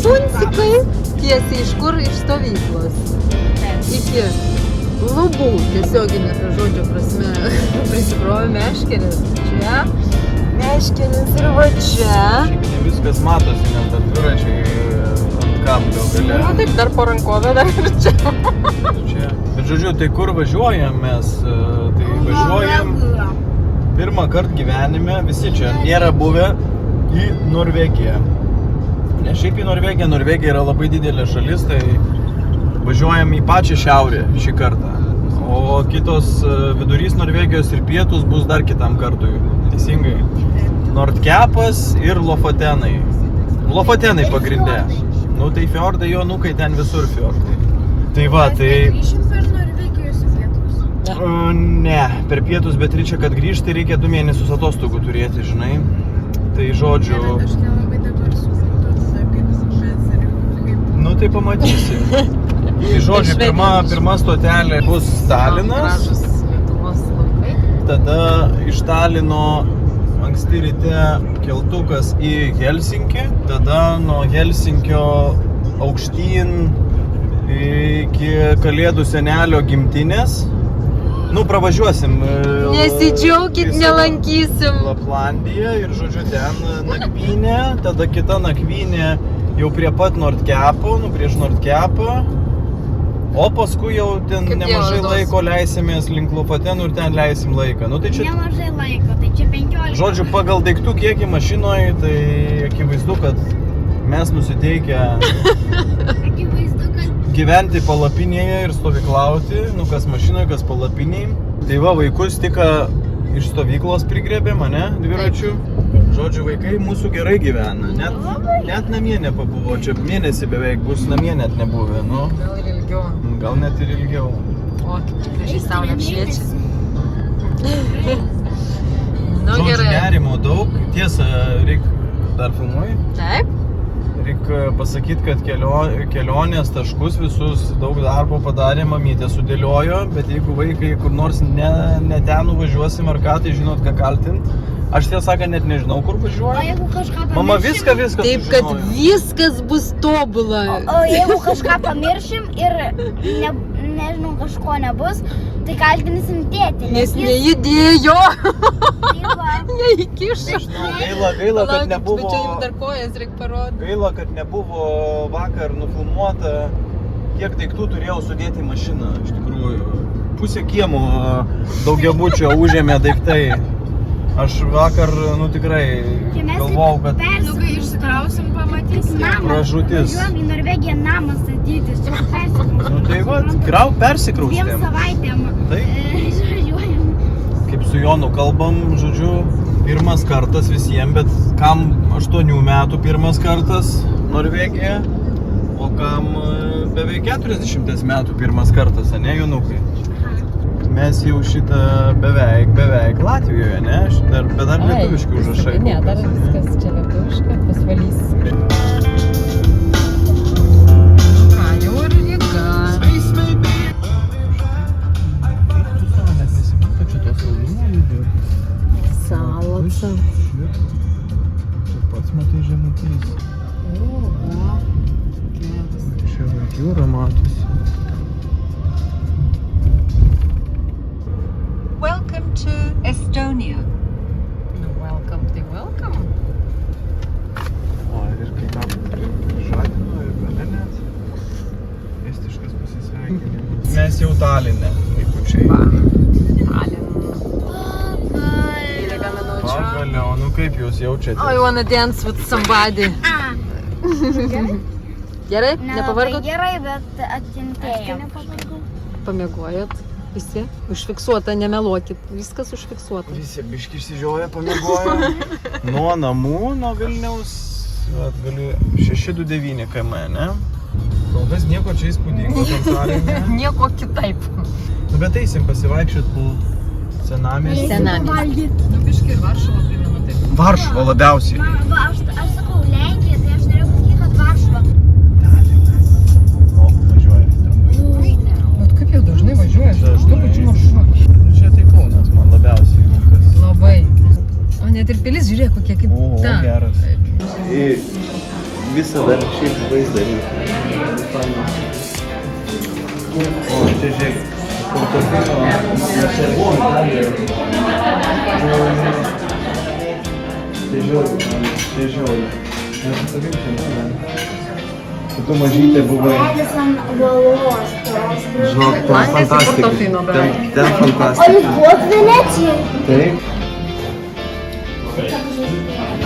punsikai tiesiai iš kur? Iš stovyklos. Iki lubų tiesioginė žodžio prasme prisikrovė meškerės. Čia meškerės ir va čia. Šiaip ne viskas matosi, nes dar dviračiai ant kablio gale. Na taip, dar po rankovę dar ir čia. Čia. Bet žodžiu, tai kur važiuojam mes? Tai važiuojam pirmą kartą gyvenime, visi čia nėra buvę į Norvegiją. Ne šiaip į Norvegiją, Norvegija yra labai didelė šalis, tai važiuojam į pačią šiaurę šį kartą. O kitos vidurys Norvegijos ir pietus bus dar kitam kartui. Teisingai. Nordkepas ir Lofotenai. Lofotenai pagrindė. Nu tai fjordai, jonukai, ten visur fjordai. Tai va, tai... Grįšim per Norvegijos pietus? Ne, per pietus, bet reikia, kad grįžti, reikia 2 mėnesius atostogų turėti, žinai. Tai žodžiu... Aš nelabai dabar supratau, kaip Nu tai pamatysi. Tai žodžiu, pirma stotelė bus Talinas. Tada iš Talino anksti ryte keltukas į Helsinkį. Tada nuo Helsinkio aukštyn iki Kalėdų senelio gimtinės. Nu, pravažiuosim. Nesidžiaukit, nelankysim. Laplandiją ir, žodžiu, ten nakvynė, tada kita nakvynė jau prie pat Nordkepo, nu, prieš Nordkepą. O paskui jau ten Kaip nemažai Dievas laiko leisimės link Lofotenų ir ten leisim laiką. Nu, tai čia, Nemažai laiko, tai čia 15. žodžiu, pagal daiktų kiekį mašinoje, tai akivaizdu, kad mes nusiteikę Akivaizdu, kad gyventi palapinėje ir stovyklauti, nu kas mašinoje, kas palapinėje. Tai va, vaikus tik iš stovyklos prigrebė mane dviračių. Žodžiu, vaikai mūsų gerai gyvena, net namie nepabuvo, čia mėnesį beveik bus namie net nebuvę, nu. Gal ir ilgiau. Gal net ir ilgiau. O, gražiai saulė apšviečia. Nu Žodžiu, gerai. nerimo daug, tiesa, reik dar filmuoji? Taip? Reik pasakyti, kad kelionės taškus visus daug darbo padarė, mamytė sudėliojo, bet jeigu vaikai kur nors ne ten nuvažiuosim ar ką, tai žinot, ką kaltint. Aš tiesą sakant, net nežinau, kur O važiuoju. jeigu kažką pamiršim... Mama viską Taip, kad sužinojo. viskas bus tobula. O jeigu kažką pamiršim ir nežinau, kažko nebus, tai kaltinsim tėtį. Nes neįdėjo, Tai va. neįkišo. Gaila, kad Bet nebuvo... čia jums dar kojas reikia parodyti. Gaila, kad nebuvo vakar nufilmuota, kiek daiktų turėjau sudėti į mašiną, iš tikrųjų. Pusė kiemo daugiabučio užėmė daiktai. Aš vakar, nu tikrai galvojau, kad Kai išsikrausim, pamatysim. pražūtis. Važiuojam į Norvegiją namą statytis, čia persikrausim. Nu tai va, 2 persikraustėm. savaitėm Taip. išvažiuojam. Kaip su Jonu kalbam, žodžiu, pirmas kartas visiems, bet kam 8 metų pirmas kartas Norvegija, o kam beveik 40 metų pirmas kartas, ne, Jonukai? Mes jau šitą beveik Latvijoje, ne? Bet dar lietuviški užrašai. Ne, dar viskas čia lietuviška, pasvalys. Ką, jau ir Ryga. Salaca. Pats matai žemutys. Čia jūra matosi. Welcome to Estonia. Welcome, tai welcome. O, ir kai ką žadino ir gale net. Estiškas pasisveikinimas. Mes jau Taline, vaikučiai. Pagaliau, nu kaip jūs jaučiatės? I wanna dance with somebody. Gerai? Nepavargot? Gerai, bet atkentėjom. Pamiegojot? Visi? Užfiksuota, nemeluokit. Viskas užfiksuota. Visi biški išsižioja, pamiegojo. Nuo namų, nuo Vilniaus, gali 629 km, ne? Kol kas nieko čia įspūdingo tam Taline. Nieko kitaip. Nu, bet eisim pasivaikščiot po senamiestį. Senamiestį. Nu, biškai ir Varšuva primena taip. Varšuva labiausiai. Aš sakau Lenkija, tai aš norėjau pasakyti, kad Varšuva. O, važiuoja. Bet kaip jau dažnai važiuoja? Aš tuo pačiu maršrutu. Čia tai Kaunas man labiausiai. Labai. O net ir pilis, žiūrėk, kokie kaip O, ta. geras. Visą visą dar šiaip vaizdą reikia. O, čia žiūrėk, Portofino, mes čia buvom Italijoje. Čia žiūrėk. Mes su tavim čia buvome. Tu mažytė buvai. Žinok, ten fantastika. Ten O fantastika. jūs buvot Venecijoje? Taip.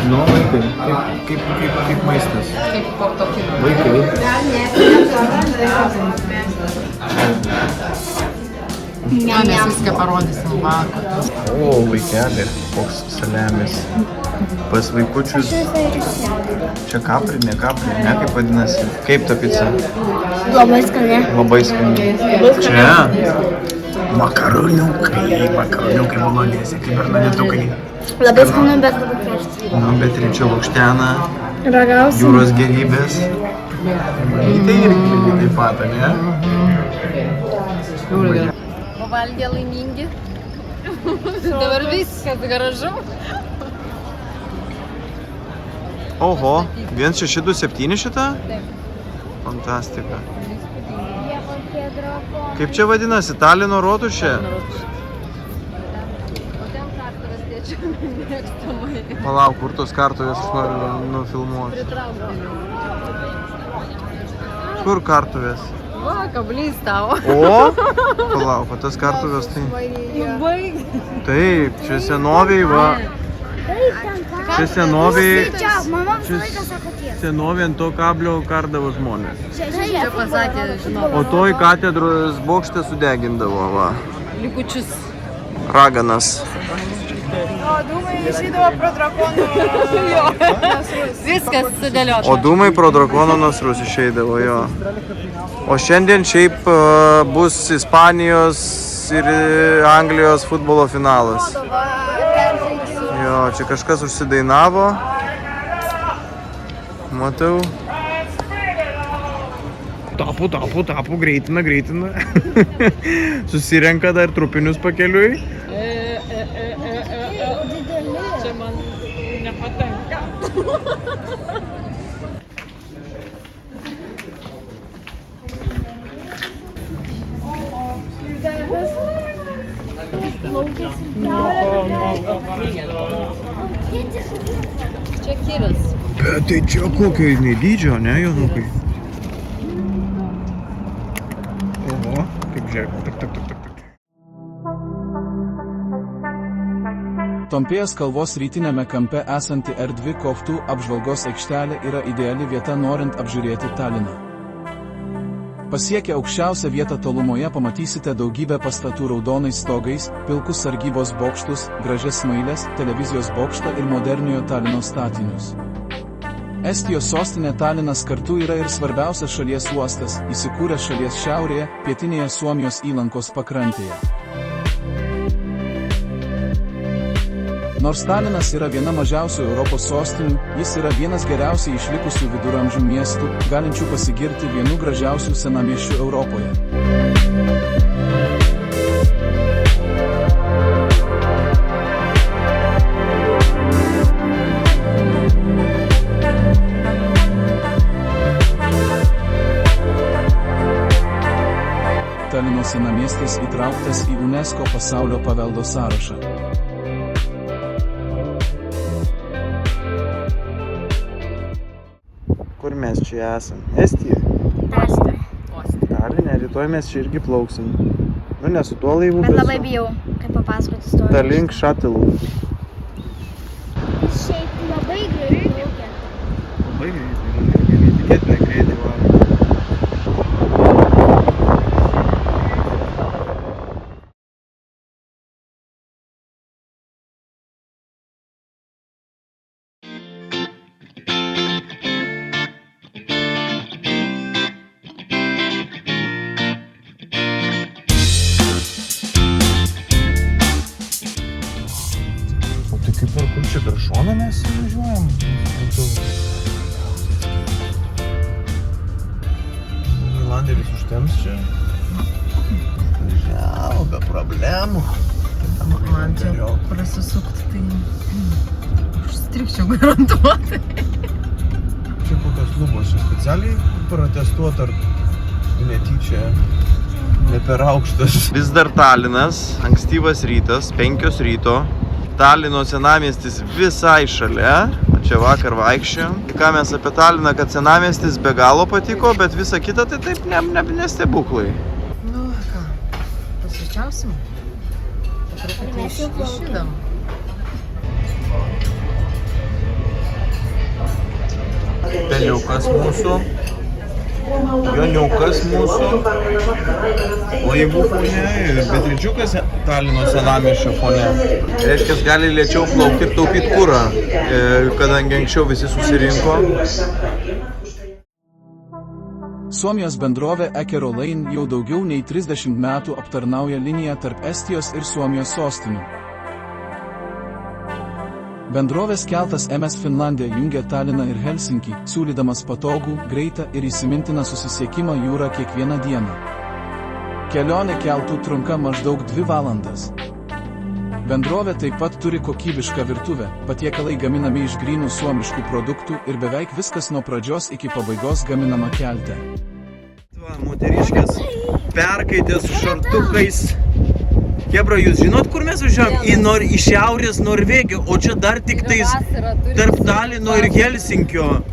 Nu, vaikai, kaip maistas. Kaip Portofino. Vaikai. Na, mes viską parodysim vakar. O, vaikeli, koks saliamis. Pas vaikučius. Čia kaprinė, ne kaip vadinasi. Kaip ta pica? Labai skani. Labai skani. Čia makaroniukai bolonėse, kaip bernadetukai. Labai skanu, bet labai karšta. Nu, bet ryčio lukštiena, Ragausim. jūros gerybės. Tai irgi lygiai taip pat, ne? Pavalgė laimingi. Dabar viskas gražu. Oho, 1627 šitą? Fantastika. Kaip čia vadinasi, Talino rotušė? O ten kartuvės tėčio mėgstamai. Palauk, kur tos kartuvės aš noriu nufilmuoti. Kur kartuvės? Va, kablys tavo. O, palauk, o tas kartuvės tai... Baig. Taip, čia senoviai, va. Čia senoviai... Čia, mama visą laiką sako tiesą. Senoviai ant to kablio kardavo žmonės. Čia pasakė, žinau, O toj katedros bokšte sudegindavo, va. likučius. Raganas. O dūmai išeidavo pro drakonų nasrus. Viskas sudėliota. O dūmai pro drakono nasrus išeidavo, jo. O šiandien šiaip bus Ispanijos ir Anglijos futbolo finalas. Jo, čia kažkas užsidainavo. Matau. Tapu, greitina. Susirenka dar trupinius pakeliui. Čia man nepatenka. Čia kiras. Bet tai čia kokio jinai dydžio, ne, Jonukai? Oho, kaip žiūrėk. Tak. Tompėjos kalvos rytinėme kampe esanti erdvi koftų apžvalgos aikštelė yra ideali vieta norint apžiūrėti Taliną. Pasiekę aukščiausią vietą tolumoje pamatysite daugybę pastatų raudonais stogais, pilkus sargybos bokštus, gražias smailės, televizijos bokštą ir moderniojo Talino statinius. Estijos sostinė Talinas kartu yra ir svarbiausias šalies uostas, įsikūręs šalies šiaurėje, pietinėje Suomijos įlankos pakrantėje. Nors Talinas yra viena mažiausių Europos sostinių, jis yra vienas geriausiai išlikusių viduramžių miestų, galinčių pasigirti vienu gražiausių senamiesčių Europoje. Talino senamiestis įtrauktas į UNESCO pasaulio paveldo sąrašą. Kur mes čia esam? Estija? Taline, rytoj mes čia irgi plauksim. Nu, ne su tuo laivu, Bet bet labai bijau, kaip papasakoti istoriją. Tallink Shuttle. Šiaip labai greitai. Labai greitai, neįtikėtinai greitai varo. Tai kaip ar kur čia per šoną mes važiuojam? Landeris užtems čia. Važiavo, be problemų. Man čia prasisukti, tai užstrikčiau garantuotai. čia kokios lubos, čia specialiai protestuot ar netyčia ne per aukštas. Vis dar Talinas, ankstyvas rytas, 5 ryto. Talino senamiestis visai šalia, čia vakar vaikščiojom. Ką mes apie Taliną, kad senamiestis be galo patiko, bet visa kita tai taip nestebuklai. Nu, ką, pasvečiausim? Truputį išjudam. Peliukas mūsų, Joniukas mūsų, laivų fone ir Beatričiukas Talino senamiesčio fone. Reiškia, gali lėčiau plaukti ir taupyti kurą, kadangi anksčiau visi susirinko. Suomijos bendrovė Eckerö Line jau daugiau nei 30 metų aptarnauja liniją tarp Estijos ir Suomijos sostinių. Bendrovės keltas MS Finlandija jungia Taliną ir Helsinkį, siūlydamas patogų, greitą ir įsimintiną susisiekimą jūrą kiekvieną dieną. Kelionė keltu trunka maždaug 2 valandas. Bendrovė taip pat turi kokybišką virtuvę, patiekalai gaminami iš grynų suomiškų produktų ir beveik viskas nuo pradžios iki pabaigos gaminama kelte. Moteriškės perkaitė su šortukais. Kebra, jūs žinot, kur mes važiavom? Į šiaurės Norvegiją, o čia dar tik tais tarp Talino ir Helsinkio.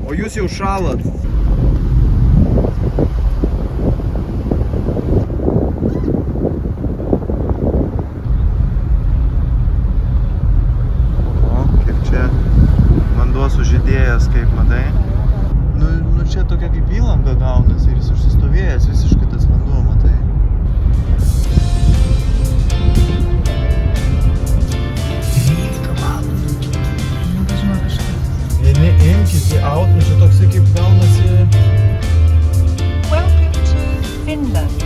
O jūs jau šalat. O, kaip čia vanduo sužydėjęs, kaip matai. Nu čia tokia kaip įlanga gaunasi ir jis užsistovėjęs visiškai tas vanduo, matai. Imkite out, nu čia toksai kaip gaunasi. Welcome to Finland.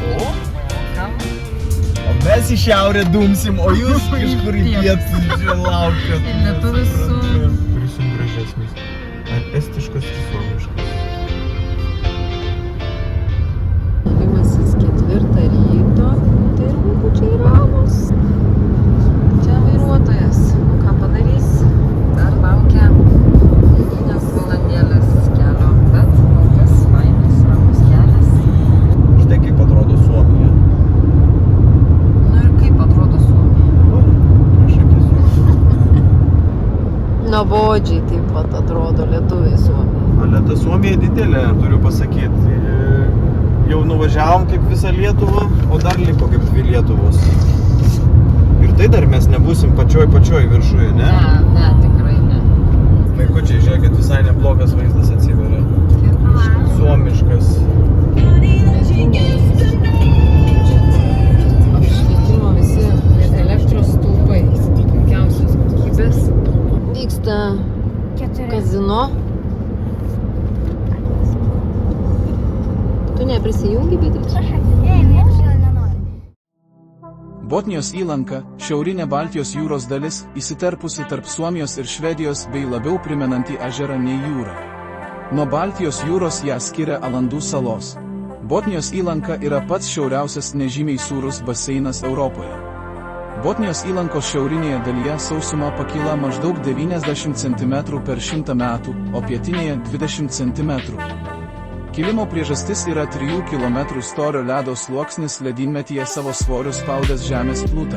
O mes į šiaurę dumsim, o jūs kažkur į pietus čia laukiat. Lietuvis su... Kuris jums gražesnis? Ar estiškas ir suomiškas? Vymasis 4 ryto, tai ir vaikučiai ramus. Čia vairuotojas, ką padarys, dar laukia 9 valandėlės kelio, bet kas fainas, ramus kelias. Štai kaip atrodo Suomija. Nu ir kaip atrodo Suomija? Prieš akis jums. Nuobodžiai taip pat atrodo lietuviai Suomija. Ale ta Suomija didelė, turiu pasakyti. Jau nuvažiavom kaip visą Lietuvą, o dar liko kaip 2 Lietuvos. Ir tai dar mes nebūsim pačioj viršuje, ne? Ne, tikrai ne. Vaikučiai, žiūrėkit, visai neblogas vaizdas atsiveria. Suomiškas. Apšvietimo visi elektros stulpai, puikiausios kokybės. Vyksta kazino. Tu neprisijungi, Beatričė? Botnijos įlanka, šiaurinė Baltijos jūros dalis, įsiterpusi tarp Suomijos ir Švedijos bei labiau primenanti ežerą nei jūrą. Nuo Baltijos jūros ją skiria Alandų salos. Botnijos įlanka yra pats šiauriausias nežymiai sūrus baseinas Europoje. Botnijos įlankos šiaurinėje dalyje sausuma pakyla maždaug 90 cm per 100 metų, o pietinėje 20 cm. Kilimo priežastis yra 3 km storio ledo sluoksnis ledynmetyje savo svoriu spaudęs žemės plutą.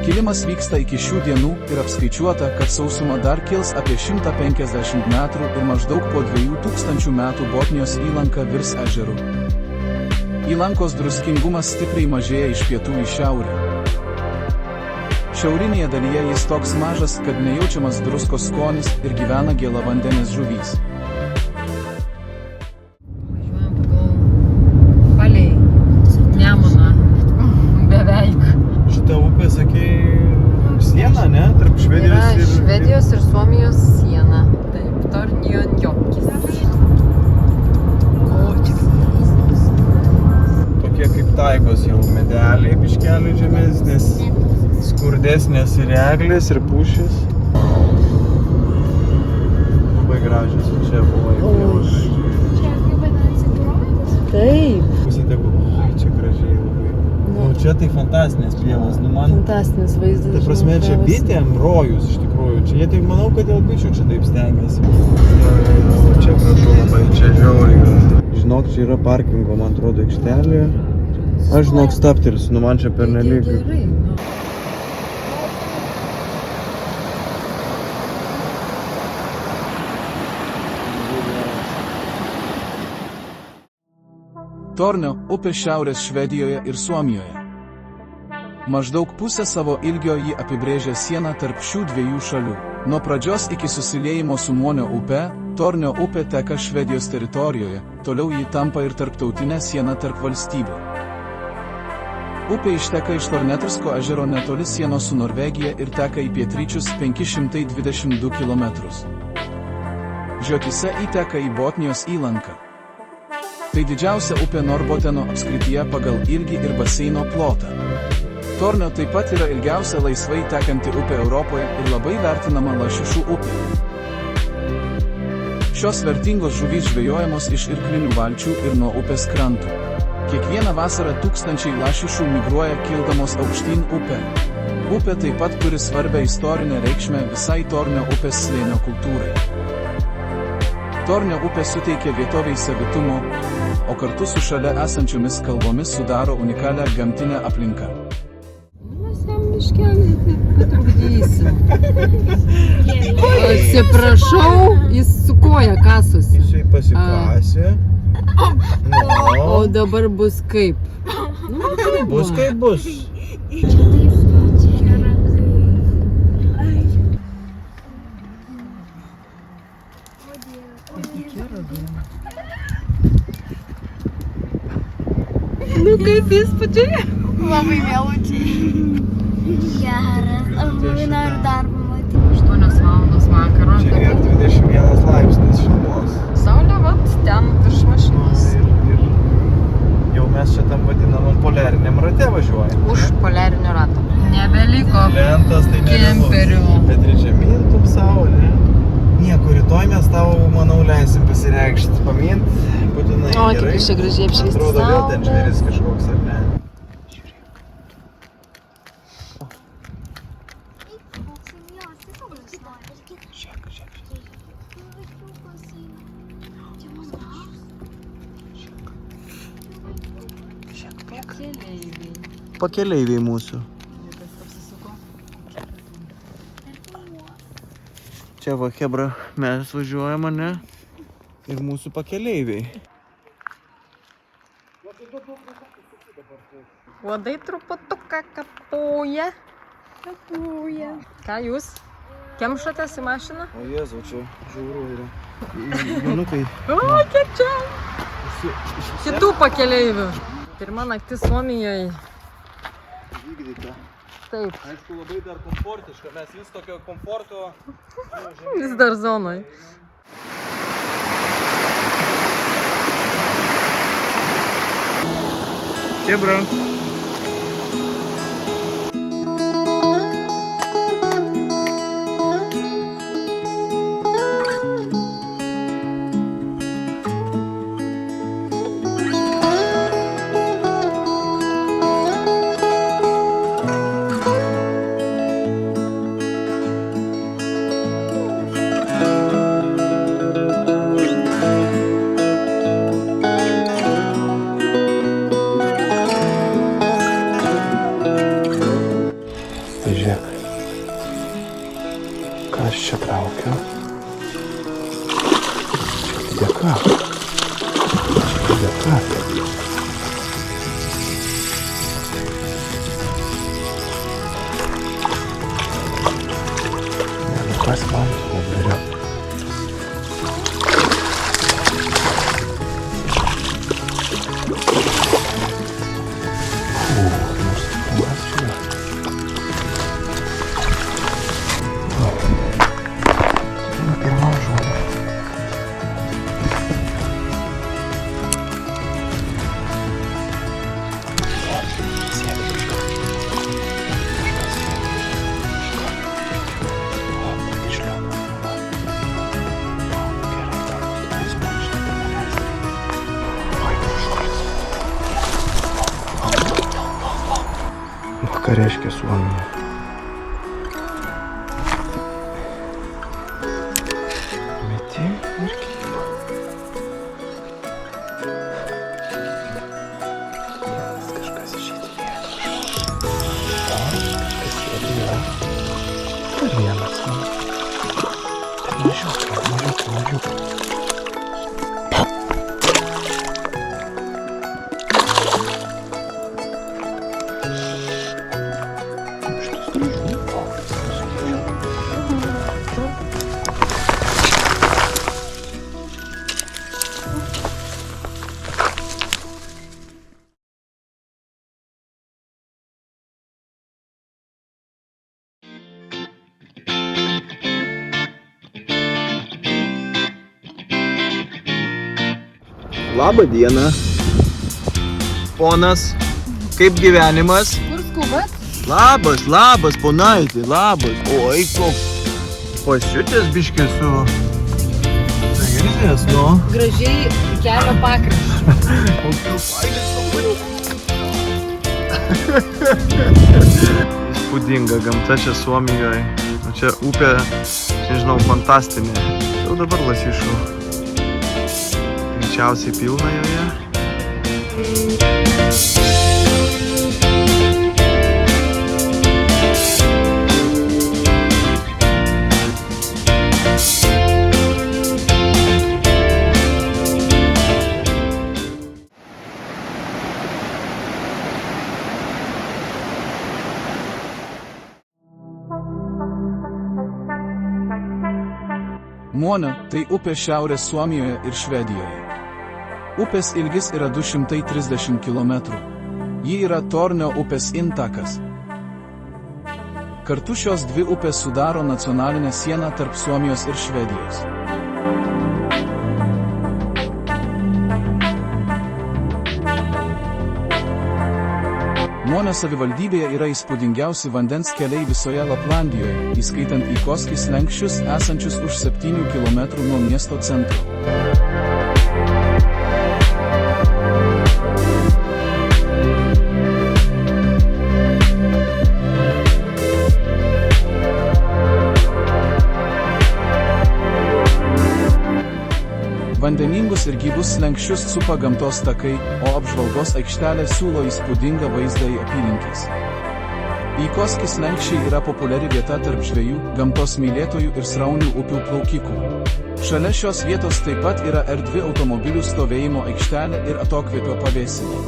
Kilimas vyksta iki šių dienų ir apskaičiuota, kad sausuma dar kils apie 150 metrų ir maždaug po 2000 metų Botnijos įlanka virs ežeru. Įlankos druskingumas stipriai mažėja iš pietų į šiaurę. Šiaurinėje dalyje jis toks mažas, kad nejaučiamas druskos skonis ir gyvena gėlavandenės žuvys. Šitą upę, sakei, siena, ne? Tarp Švedijos ir... Švedijos ir Suomijos siena. Taip, Tornionjokis. Tokie kaip taigos jau medeliai biškelių žemesnės, skurdesnės ir eglės ir pušys. Labai gražios, čia buvo įpilus. Čia kaip vadinasi, piromas? Taip. Pusė tegu, čia gražiai labai. Nu, čia tai fantastinės pievos, nu man... Fantastinis vaizdas. Tai prasme, čia bitėm rojus iš tikrųjų, čia jie tai manau, kad dėl bičių čia taip stengiasi. Čia gražu labai, čia žiauriai gražu. Žinok, čia yra parkingo, man atrodo, aikštelė. Aš žinok staptelsiu, nu man čia pernelyg. Gerai, nu. Tornio upė šiaurės Švedijoje ir Suomijoje. Maždaug pusę savo ilgio ji apibrėžia sieną tarp šių dviejų šalių. Nuo pradžios iki susiliejimo su Muonio upe, Tornio upė teka Švedijos teritorijoje, toliau ji tampa ir tarptautinė siena tarp valstybių. Upė išteka iš Tornetarsko ežero netoli sienos su Norvegija ir teka į pietryčius 522 km. Žiotyse įteka į Botnijos įlanką. Tai didžiausia upė Norboteno apskrityje pagal ilgį ir baseino plotą. Tornio taip pat yra ilgiausia laisvai tekanti upė Europoje ir labai vertinama lašišų upė. Šios vertingos žuvys žvejojamos iš irklinių valčių ir nuo upės krantų. Kiekvieną vasarą tūkstančiai lašišų migruoja kildamos aukštyn upę. Upė taip pat turi svarbią istorinę reikšmę visai Tornio upės slėnio kultūrai. Tornio upė suteikia vietoviai savitumo, o kartu su šalia esančiomis kalvomis sudaro unikalią gamtinę aplinką. Mes jam miškelį taip patrukdysim. Atsiprašau, jis su koja kasosi. Jisai pasikasė. O dabar bus kaip? Bus kaip bus. Nu kaip įspūdžiai? Labai vėlučiai. Geras, aš labai noriu dar pamatyti. 8 valandos vakaro. Čia ir 21 laipsnis šilumos. Saulė, vat, ten virš mašinos. Ir jau mes čia tam vadinamam poliariniam rate važiuojam. Už poliarinio rato. Nebeliko Lentas tai kemperių. Bet ir žemyntum savo, ne? Nieko, rytoj mes tavo, manau, leisim pasireikšti, pamint, būtinai O, gerai. kaip čia gražiai apšviesti Atrodo, vėl ten saulę. žvėris kažkoks, ar ne? Pakeleiviai mūsų. Čia va, hebra, mes važiuojam, ne? Ir mūsų pakeleiviai. Uodai truputuką kapuoja. Ką jūs? Kemšatės į mašiną? O Jėzau, čia žiauru yra. Janukai. O, kiek čia? Kitų pakeleivių. Pirma naktis Suomijoje. Vykdyta. Taip, Aišku, labai dar komfortiška, mes vis tokio komforto... vis dar zonoj. Hebra. Ką aš čia traukiu? Dėka. Dėka. Ne, nu kas man labai. tai reiškia Suomija? Meti ir kyla. Kažkas išėdėjo. Kažkas išėdėjo. Dar vienas. Mažiukai. Labą dieną. Ponas, kaip gyvenimas? Kur skubat? Labas, ponaitė, labas. Oi, koks pasiutęs biškis su grizės, nu. Gražiai kelio pakraščiu. Kokiu fainas kambariukas. Įspūdinga gamta čia Suomijoje. Nu, čia upė, nežinau, fantastinė. Jau dabar lašišų. Greičiausiai pilna joje. Muona – tai upė šiaurės Suomijoje ir Švedijoje. Upės ilgis yra 230 km. Ji yra Tornio upės intakas. Kartu šios dvi upės sudaro nacionalinę sieną tarp Suomijos ir Švedijos. Muona savivaldybėje yra įspūdingiausi vandens keliai visoje Laplandijoje, įskaitant Ikoski slenksčius esančius už 7 km nuo miesto centro. Vandeningus ir gyvus slenksčius supa gamtos takai, o apžvalgos aikštelė siūlo įspūdingą vaizdą į apylinkes. Ikoski slenkščiai yra populiari vieta tarp žvejų, gamtos mylėtojų ir sraunių upių plaukikų. Šalia šios vietos taip pat yra erdvi automobilių stovėjimo aikštelė ir atokvėpio pavėsinė.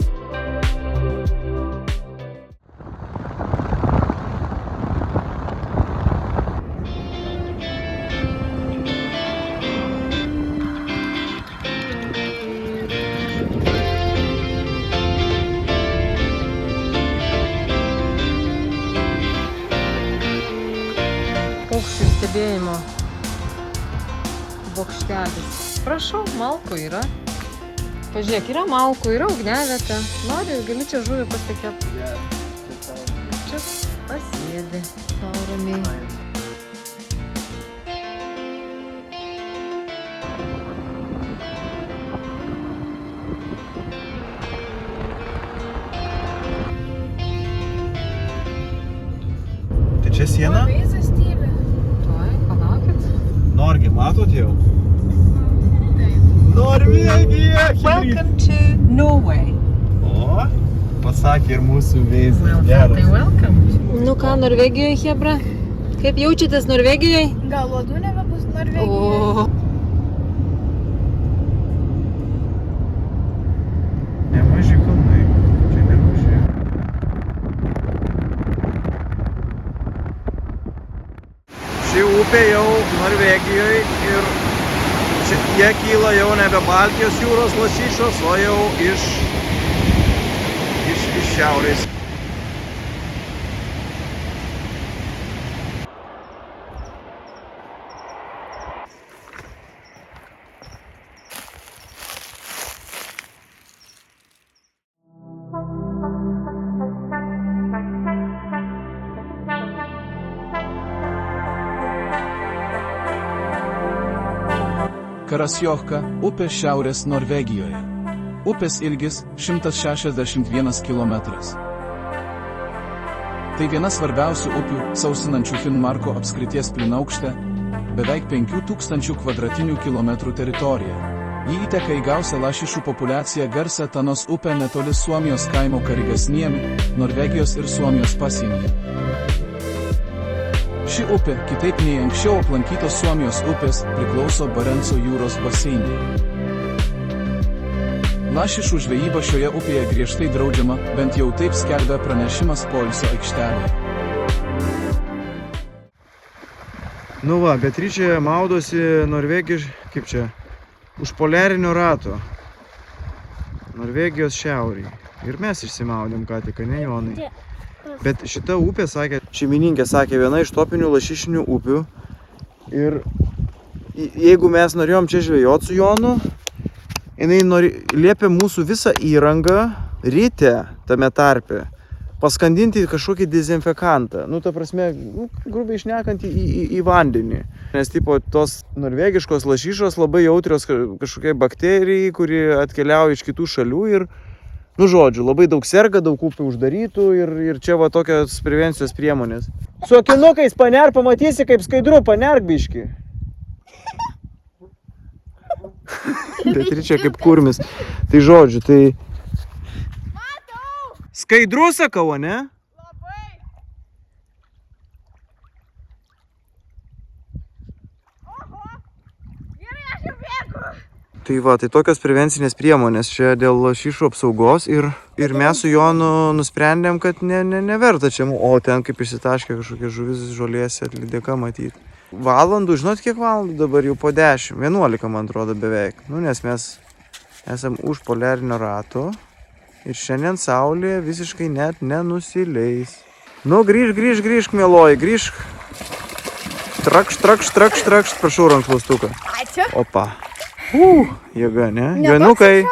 Paukščių stebėjimo bokštelis. Prašau, malkų yra. Pažiūrėk, yra malkų, yra ugniavietė. Nori, gali čia žuvį pasitikėti. Čia pasėdi, tau ramiai. Tai čia siena? Tuoj, palaukit. Norgi, matot jau? Norvegija! Welcome to Norway. O, pasakė ir mūsų veizas. Tai Geras. welcome. Nu ką, Norvegijoje, Hebra? Kaip jaučiatės Norvegijoje? Gal uodų nebebus Norvegijoje? O, Nemaži kalnai. Čia nemaži. Ši upė jau Norvegijoje ir jie kyla jau nebe Baltijos jūros lašišos, o jau iš šiaurės. Karasjohka – upė šiaurės Norvegijoje. Upės ilgis – 161 km. Tai viena svarbiausių upių, sausinančių Finnmarko apskrities plynaukštę, beveik 5000 kvadratinių kilometrų teritoriją. Ji įteka į gausią lašišų populiaciją garsą Tanos upę netoli Suomijos kaimo Karigasniemi, Norvegijos ir Suomijos pasienyje. Ši upė, kitaip nei anksčiau aplankytos Suomijos upės, priklauso Barenco jūros baseinui. Lašišų žvejyba šioje upėje griežtai draudžiama, bent jau taip skelbia pranešimas poilsio aikštelėje. Nu va, Beatričė maudosi kaip čia, už poliarinio rato. Norvegijos šiaurėje. Ir mes išsimaudėm ką tik, ne Jonai? Bet šita upė, sakė, šeimininkė sakė, viena iš topinių lašišinių upių. Ir jeigu mes norėjom čia žvejoti su Jonu, jinai liepė mūsų visą įrangą ryte tame tarpe paskandinti kažkokį dezinfekantą. Nu, ta prasme, grubiai šnekant į vandenį. Nes, tipo, tos norvegiškos lašišos labai jautrios kažkokiai bakterijai, kuri atkeliauja iš kitų šalių ir, nu, žodžiu, labai daug serga, daug upių uždarytų ir čia va tokios prevencijos priemonės. Su akinukais panerk, pamatysi, kaip skaidru, panerk biškį. Beatričė kaip kurmis. Tai žodžiu, tai... Skaidru, sakau, ne? Labai. Oho. Gerai, aš jau bėgu. Tai va, tai tokios prevencinės priemonės čia dėl lašišų apsaugos ir mes su Jonu nusprendėm, kad neverta čia, o ten kaip išsitaškė kažkokia žuvis žolėse lydeka matyti. Valandų, žinot kiek valandų dabar jau po 10, 11 man atrodo beveik. Nu, nes mes esam už poliarinio rato ir šiandien saulė visiškai net nenusileis. Nu, grįžk, mieloji, grįžk. Trakšt, prašau rankšluostuką. Ačiū. Opa. Jėga, ne? Jonukai.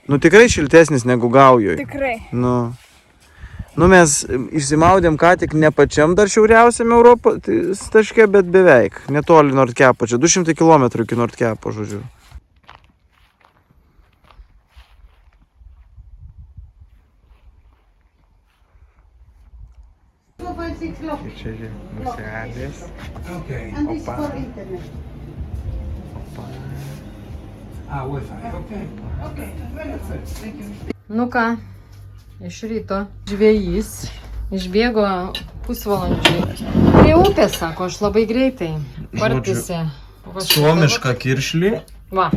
Nu, tikrai šiltesnis negu Gaujoj. Tikrai. Nu, mes išsimaudėm ką tik ne pačiam dar šiauriausiam Europos taške, bet beveik. Netoli Nordkepo, čia 200 km iki Nordkepo, žodžiu. Ir čia nusiradęs. Opa. Nu ką, iš ryto žvejys išbėgo pusvalandžiui. Prie upės, sako, aš labai greitai. Partisi. Suomiška kiršlį. Va.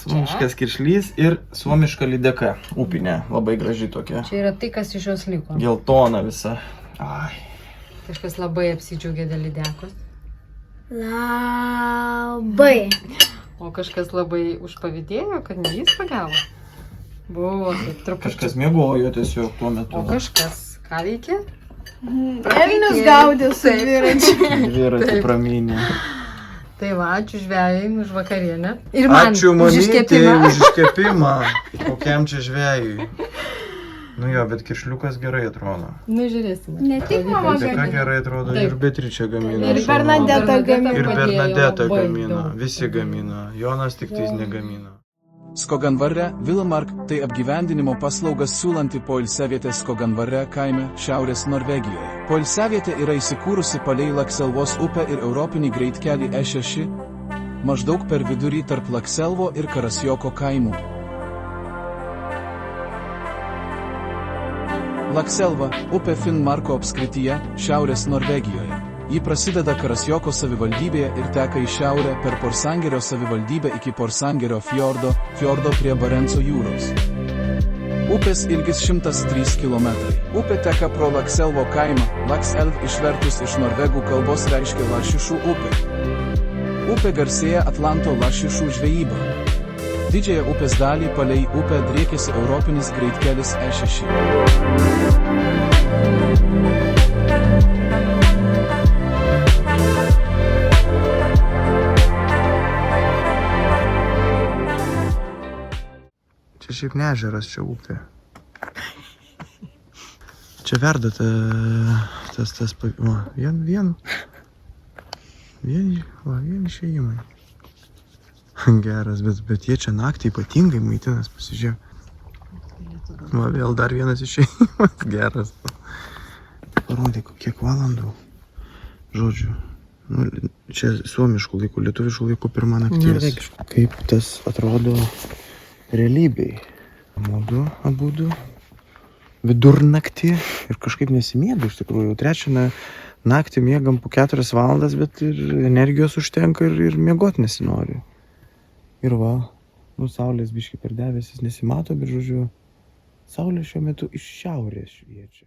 Suomiškas kiršlys ir suomiška lydeka. Upinė, labai graži tokia. Čia yra tai, kas iš jos liko. Geltona visa. Ai. Kažkas labai apsidžiaugė dėl lydekos. Labai. O kažkas labai užpavydėjo, kad ne jis pagavo. Buvo taip truputį. Kažkas miegojo tiesiog tuo metu. O kažkas ką veikė? Elnius gaudė su dviračiu. Dviratį pramynė. Tai va, ačiū žvejai už vakarienę. Ir man ačiū už iškepimą. Už iškepimą. Kokiam čia žvejui. Nu jo, bet kiršliukas gerai atrodo. Nu, žiūrėsime. Ne tik mama Ką gerai atrodo, Taip. ir Beatričė gamina. Ir Bernadeta gamina. Ir Bernadeta Labai gamina. daug. Visi gamina. Jonas tik tais negamina. Skoganvarre, Villemark – tai apgyvendinimo paslaugas siūlanti poilsiavietė Skoganvarre kaime, šiaurės Norvegijoje. Poilsiavietė yra įsikūrusi palei Lakselvos upę ir europinį greitkelį E6, maždaug per vidurį tarp Lakselvo ir Karasjoko kaimų. Lakselva – upė Finnmarko apskrityje, šiaurės Norvegijoje. Ji prasideda Karasjoko savivaldybėje ir teka į šiaurę per Porsangerio savivaldybę iki Porsangerio fjordo prie Barenco jūros. Upės ilgis 103 km. Upė teka pro Lakselvo kaimą, Lakselv išvertus iš norvegų kalbos reiškia lašišų upė. Upė garsėja Atlanto lašišų žvejyba. Didžiąją upės dalį palei upę driekiasi europinis greitkelis E6. Čia šiaip ne ežeras, čia upė. Čia verda vien išėjimai. Geras, bet jie čia naktį ypatingai maitinas, pasižiūrėk. Va, vėl dar vienas išėjimas, geras. parodė, kiek valandų. Žodžiu. Nu, čia suomiškų laikų, lietuviškų laikų pirmą nakties. Kaip tas atrodo realybėj. Abudu. Vidurnaktį. Ir kažkaip nesimiegu iš tikrųjų. Trečią naktį miegam po 4 valandas, bet ir energijos užtenka ir miegot nesinori. Ir va, saulės biški per debesis nesimato, bet žodžiu, saulė šiuo metu iš šiaurės šviečia.